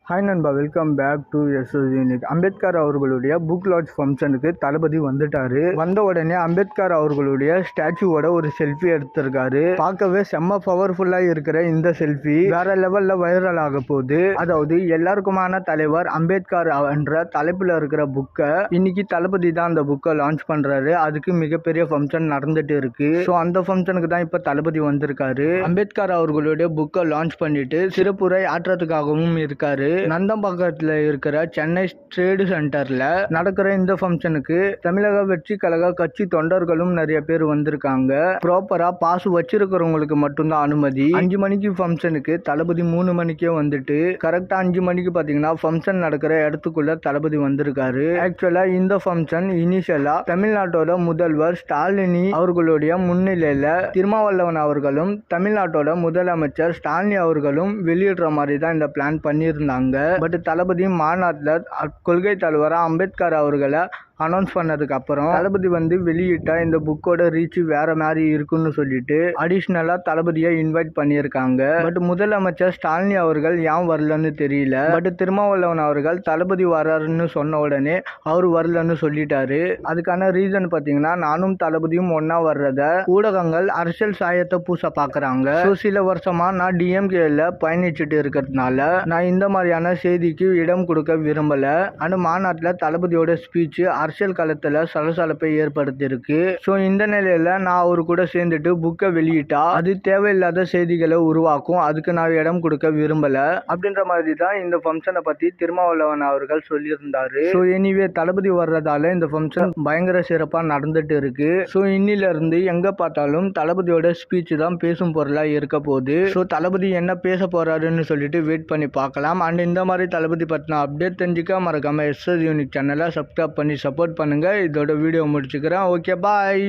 Hi நண்பா, welcome back to SS unique. Ambedkar அவர்களுடைய book launch ஃபங்க்ஷனுக்கு தளபதி வந்துட்டாரு. வந்த உடனே அம்பேத்கர் அவர்களுடைய ஸ்டாச்சுவோட ஒரு செல்ஃபி எடுத்திருக்காரு. பார்க்கவே செம்ம பவர்ஃபுல்லா இருக்கிற இந்த செல்ஃபி வேற லெவல்ல வைரல் ஆக போகுது. அதாவது எல்லாருக்குமான தலைவர் அம்பேத்கர் என்ற தலைப்புல இருக்கிற புக்கை இன்னைக்கு தளபதி தான் அந்த புக்கை லான்ச் பண்றாரு. அதுக்கு மிகப்பெரிய ஃபங்க்ஷன் நடந்துட்டு இருக்கு. ஸோ அந்த ஃபங்க்ஷனுக்கு தான் இப்ப தளபதி வந்திருக்காரு. அம்பேத்கர் அவர்களுடைய புக்கை லான்ச் பண்ணிட்டு சிறப்புரை ஆற்றத்துக்காகவும் இருக்காரு. நந்தம்பாக்கத்தில் இருக்கிற சென்னை ட்ரேடு சென்டர்ல நடக்கிற இந்த ஃபங்க்ஷனுக்கு தமிழக வெற்றி கழக கட்சி தொண்டர்களும் நிறைய பேர் வந்திருக்காங்க. ப்ராப்பரா பாஸ் வச்சிருக்கிறவங்களுக்கு மட்டும்தான் அனுமதி. 5 மணிக்கு ஃபங்க்ஷனுக்கு தளபதி 3 மணிக்கே வந்துட்டு கரெக்டா 5 மணிக்கு பாத்தீங்கன்னா ஃபங்க்ஷன் நடக்கிற இடத்துக்குள்ள தளபதி வந்திருக்காரு. ஆக்சுவலா இந்த ஃபங்க்ஷன் இனிஷியலா தமிழ்நாட்டோட முதல்வர் ஸ்டாலினி அவர்களுடைய முன்னிலையில திருமாவளவன் அவர்களும் தமிழ்நாட்டோட முதலமைச்சர் ஸ்டாலினி அவர்களும் வெளியிடுற மாதிரி தான் இந்த பிளான் பண்ணியிருந்தாங்க. பட் தளபதி மாநாட்டில் கொள்கை தலைவராக அம்பேத்கர் அவர்களை அனௌன்ஸ் பண்ணதுக்கு அப்புறம் தளபதி வந்து வெளியிட்ட இந்த புக்கோட ரீச் வேற மாதிரி இருக்குன்னு சொல்லிட்டு அடிஷ்னலா தளபதியை இன்வைட் பண்ணியிருக்காங்க. பட் முதலமைச்சர் ஸ்டாலினி அவர்கள் ஏன் வரலன்னு தெரியல. பட் திருமாவளவன் அவர்கள் தளபதி வர்றாருன்னு சொன்ன உடனே அவர் வரலன்னு சொல்லிட்டாரு. அதுக்கான ரீசன் பாத்தீங்கன்னா, நானும் தளபதியும் ஒன்னா வர்றத ஊடகங்கள் அரசியல் சாயத்தை பூச பாக்குறாங்க. சில வருஷமா நான் டிஎம்கேல பயணிச்சுட்டு இருக்கிறதுனால நான் இந்த மாதிரியான செய்திக்கு இடம் கொடுக்க விரும்பல. அந்த மாநாட்டில் தளபதியோட ஸ்பீச் அரசியல் களத்துல சலசலப்பை ஏற்படுத்தியிருக்கு. ஸோ இந்த நிலையில நான் அவரு கூட சேர்ந்துட்டு புக்கை வெளியிட்டா அது தேவையில்லாத செய்திகளை உருவாக்கும். அதுக்கு நான் இடம் கொடுக்க விரும்பல அப்படின்ற மாதிரி தான் இந்த ஃபங்க்ஷனை பத்தி திருமாவளவன் அவர்கள் சொல்லியிருந்தாரு. ஸோ எனிவே தளபதி வர்றதால இந்த ஃபங்க்ஷன் பயங்கர சிறப்பா நடந்துட்டு இருக்கு. ஸோ இன்னில இருந்து எங்க பார்த்தாலும் தளபதியோட ஸ்பீச் தான் பேசும் பொருளா இருக்க போகுது. ஸோ தளபதி என்ன பேச போறாருன்னு சொல்லிட்டு வெயிட் பண்ணி பார்க்கலாம். அண்ட் இந்த மாதிரி தளபதி பத்தின அப்டேட் தெரிஞ்சுக்க மறக்காம எஸ்எஸ் யூனிக் சேனலை சப்ஸ்கிரைப் பண்ணி சப்போர்ட் பண்ணுங்க. இதோட வீடியோ முடிச்சுக்கிறேன். ஓகே, பாய்.